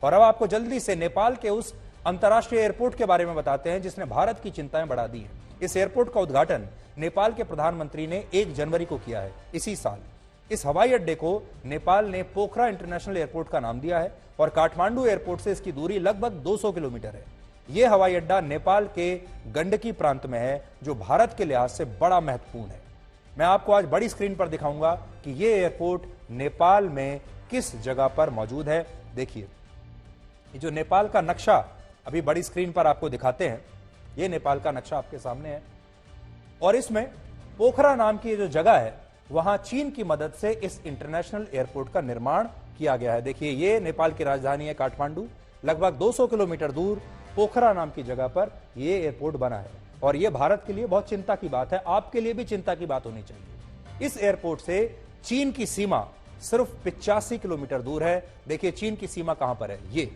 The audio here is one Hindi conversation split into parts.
और अब आपको जल्दी से नेपाल के उस अंतर्राष्ट्रीय एयरपोर्ट के बारे में बताते हैं जिसने भारत की चिंताएं बढ़ा दी हैं। इस एयरपोर्ट का उद्घाटन नेपाल के प्रधानमंत्री ने 1 जनवरी को किया है इसी साल। इस हवाई अड्डे को नेपाल ने पोखरा इंटरनेशनल एयरपोर्ट का नाम दिया है और काठमांडू एयरपोर्ट से इसकी दूरी लगभग 200 किलोमीटर है। यह हवाई अड्डा नेपाल के गंडकी प्रांत में है, जो भारत के लिहाज से बड़ा महत्वपूर्ण है। मैं आपको आज बड़ी स्क्रीन पर दिखाऊंगा कि यह एयरपोर्ट नेपाल में किस जगह पर मौजूद है। देखिए, ये जो नेपाल का नक्शा अभी बड़ी स्क्रीन पर आपको दिखाते हैं, यह नेपाल का नक्शा आपके सामने है और इसमें पोखरा नाम की जो जगह है वहां चीन की मदद से इस इंटरनेशनल एयरपोर्ट का निर्माण किया गया है। देखिए, यह नेपाल की राजधानी है काठमांडू। लगभग 200 किलोमीटर दूर पोखरा नाम की जगह पर यह एयरपोर्ट बना है और यह भारत के लिए बहुत चिंता की बात है, आपके लिए भी चिंता की बात होनी चाहिए। इस एयरपोर्ट से चीन की सीमा सिर्फ 85 किलोमीटर दूर है। देखिए, चीन की सीमा कहां पर है, ये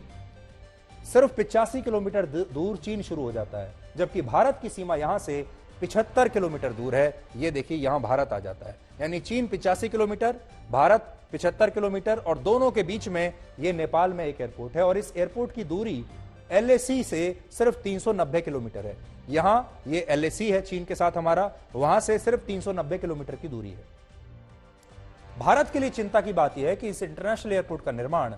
सिर्फ 85 किलोमीटर दूर चीन शुरू हो जाता है, जबकि भारत की सीमा यहां से 75 किलोमीटर दूर है। ये देखिए, यहां भारत आ जाता है, यानी चीन 85 किलोमीटर, भारत 75 किलोमीटर और दोनों के बीच में ये नेपाल में एक एयरपोर्ट है और इस एयरपोर्ट की दूरी LAC से सिर्फ 390 किलोमीटर है। यहां ये LAC है चीन के साथ हमारा, वहां से सिर्फ 390 किलोमीटर की दूरी है। भारत के लिए चिंता की बात यह है कि इस इंटरनेशनल एयरपोर्ट का निर्माण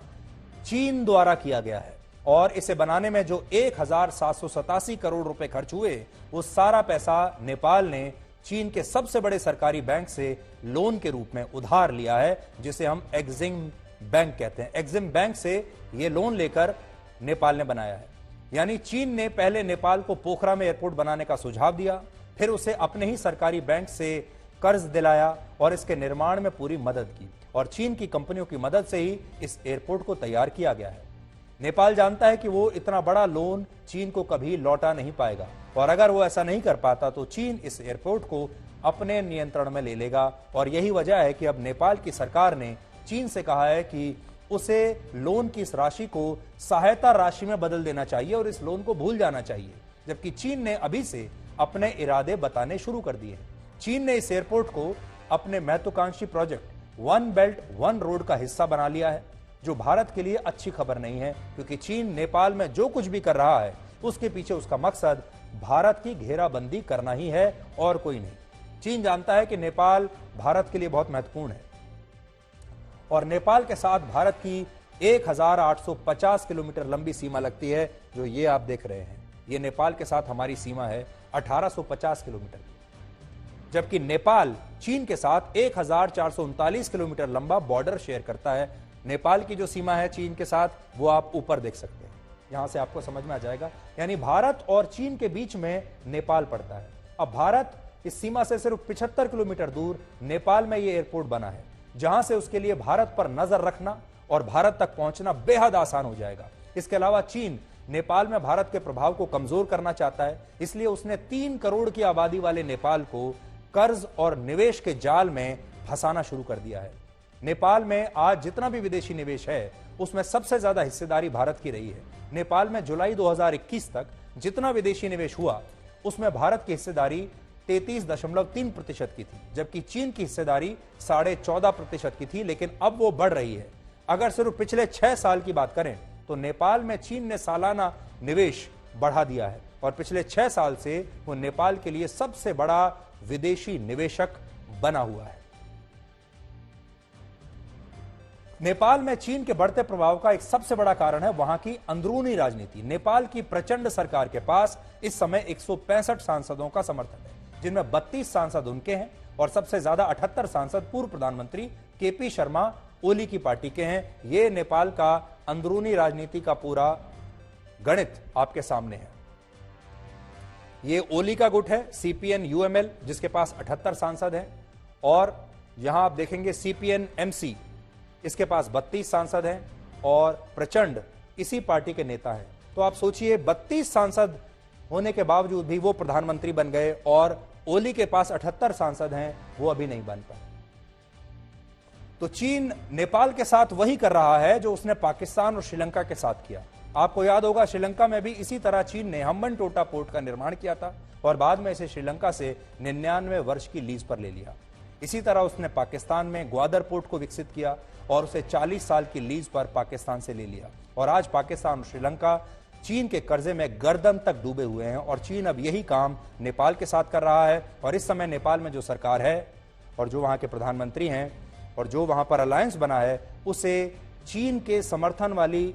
चीन द्वारा किया गया है और इसे बनाने में जो 1787 करोड़ रुपए खर्च हुए, वो सारा पैसा नेपाल ने चीन के सबसे बड़े सरकारी बैंक से लोन के रूप में उधार लिया है, जिसे हम एक्जिम बैंक कहते हैं। एक्जिम बैंक से यह लोन लेकर नेपाल ने बनाया है। यानी चीन ने पहले नेपाल को पोखरा में एयरपोर्ट बनाने का सुझाव दिया, फिर उसे अपने ही सरकारी बैंक से कर्ज दिलाया और इसके निर्माण में पूरी मदद की और चीन की कंपनियों की मदद से ही इस एयरपोर्ट को तैयार किया गया है। नेपाल जानता है कि वो इतना बड़ा लोन चीन को कभी लौटा नहीं पाएगा और अगर वो ऐसा नहीं कर पाता तो चीन इस एयरपोर्ट को अपने नियंत्रण में ले लेगा और यही वजह है कि अब नेपाल की सरकार ने चीन से कहा है कि उसे लोन की इस राशि को सहायता राशि में बदल देना चाहिए और इस लोन को भूल जाना चाहिए, जबकि चीन ने अभी से अपने इरादे बताने शुरू कर दिए हैं। चीन ने इस एयरपोर्ट को अपने महत्वाकांक्षी project one belt one road का हिस्सा बना लिया है, जो भारत के लिए अच्छी खबर नहीं है, क्योंकि चीन नेपाल में जो कुछ भी कर रहा है उसके पीछे उसका मकसद भारत की घेराबंदी करना ही है और कोई नहीं। चीन जानता है कि नेपाल भारत के लिए बहुत महत्वपूर्ण है और नेपाल के साथ भारत की 1850 किलोमीटर लंबी सीमा लगती है, जो ये आप देख रहे हैं। ये नेपाल के साथ हमारी सीमा है 1850 किलोमीटर, जबकि नेपाल चीन के साथ 1439 किलोमीटर लंबा बॉर्डर शेयर करता है। नेपाल की जो सीमा है चीन के साथ, वो आप ऊपर देख सकते हैं, यहां से आपको समझ में आ जाएगा। यानी भारत और चीन के बीच में नेपाल पड़ता है। अब भारत इस सीमा से सिर्फ 75 किलोमीटर दूर नेपाल में यह एयरपोर्ट बना है, जहां से उसके लिए भारत पर नजर रखना और भारत तक पहुंचना बेहद आसान हो जाएगा। इसके अलावा चीन नेपाल में भारत के प्रभाव को कमजोर करना चाहता है, इसलिए उसने 3 करोड़ की आबादी वाले नेपाल को कर्ज और निवेश के जाल में फंसाना शुरू कर दिया है। नेपाल में आज जितना भी विदेशी निवेश है, उसमें सबसे ज्यादा हिस्सेदारी भारत की रही है। नेपाल में जुलाई 2021 तक जितना विदेशी निवेश हुआ, उसमें भारत की हिस्सेदारी 33.3% की थी, जबकि चीन की हिस्सेदारी 14.5% की थी, लेकिन अब वो बढ़ रही है। अगर सिर्फ पिछले 6 साल की बात करें तो नेपाल में चीन ने सालाना निवेश बढ़ा दिया है और पिछले 6 साल से वो नेपाल के लिए सबसे बड़ा विदेशी निवेशक बना हुआ है। नेपाल में चीन के बढ़ते प्रभाव का एक सबसे बड़ा कारण है वहां की अंदरूनी राजनीति। नेपाल की प्रचंड सरकार के पास इस समय 165 सांसदों का समर्थन है, जिनमें 32 सांसद उनके हैं और सबसे ज्यादा 78 सांसद पूर्व प्रधानमंत्री KP शर्मा ओली की पार्टी के हैं। यह नेपाल का अंदरूनी राजनीति का पूरा गणित आपके सामने है। ये ओली का गुट है CPN UML, जिसके पास 78 सांसद हैं, और यहां आप देखेंगे CPN MC, इसके पास 32 सांसद हैं और प्रचंड इसी पार्टी के नेता हैं। तो आप सोचिए, 32 सांसद होने के बावजूद भी वो प्रधानमंत्री बन गए और ओली के पास 78 सांसद हैं, वो अभी नहीं बन पाए। तो चीन नेपाल के साथ वही कर रहा है जो उसने पाकिस्तान और श्रीलंका के साथ किया। आपको याद होगा, श्रीलंका में भी इसी तरह चीन ने हम्बनटोटा पोर्ट का निर्माण किया था और बाद में इसे श्रीलंका से 99 वर्ष की लीज पर ले लिया। इसी तरह उसने पाकिस्तान में ग्वादर पोर्ट को विकसित किया और उसे 40 साल की लीज पर पाकिस्तान से ले लिया। और आज पाकिस्तान और श्रीलंका चीन के कर्जे में गर्दन तक डूबे हुए हैं और चीन अब यही काम नेपाल के साथ कर रहा है। और इस समय नेपाल में जो सरकार है और जो वहां के प्रधानमंत्री हैं और जो वहां पर अलायंस बना है उसे चीन के समर्थन वाली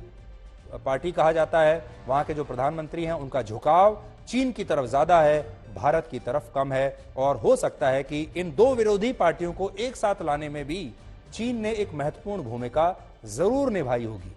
पार्टी कहा जाता है। वहां के जो प्रधानमंत्री हैं उनका झुकाव चीन की तरफ ज्यादा है, भारत की तरफ कम है। और हो सकता है कि इन दो विरोधी पार्टियों को एक साथ लाने में भी चीन ने एक महत्वपूर्ण भूमिका जरूर निभाई होगी।